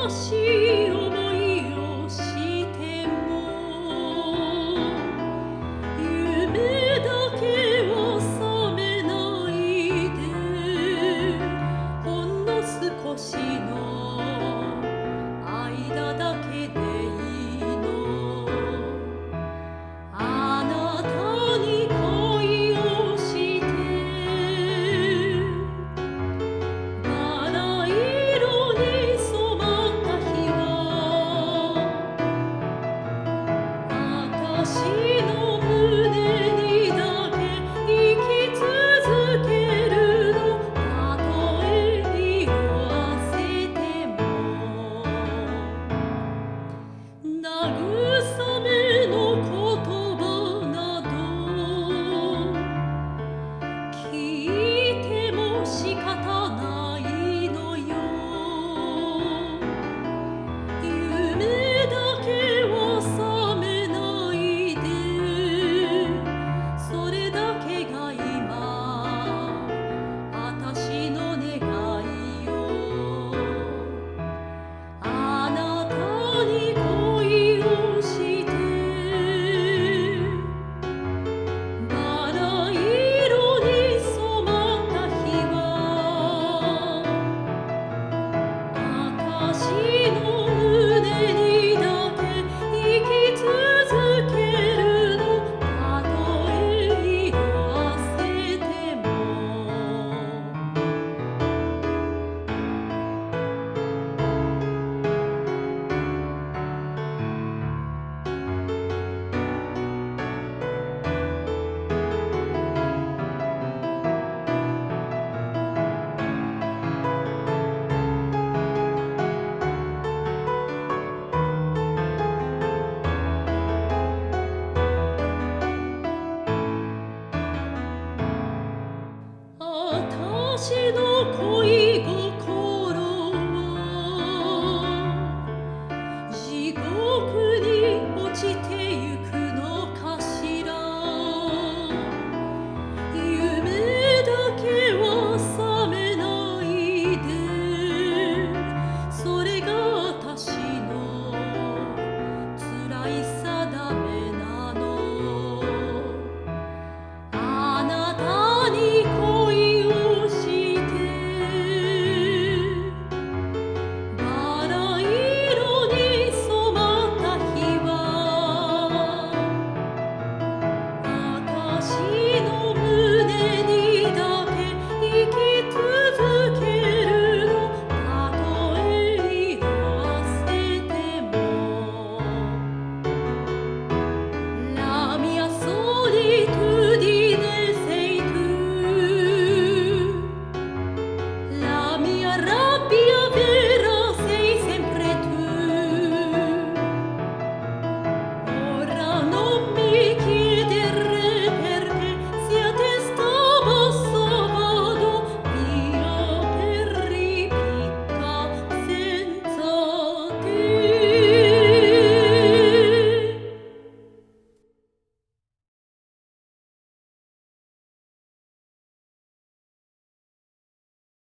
しい思いをしても夢だけを覚めないでほんの少しの間だけでいいのあなたに恋をしてバラ色に染まった日は私の胸にだけ生き続けるのたとえ色あせても慰めの言葉など聞いても仕方ないのよ夢だけを覚めないでそれだけが今私の願いよあなたに恋をして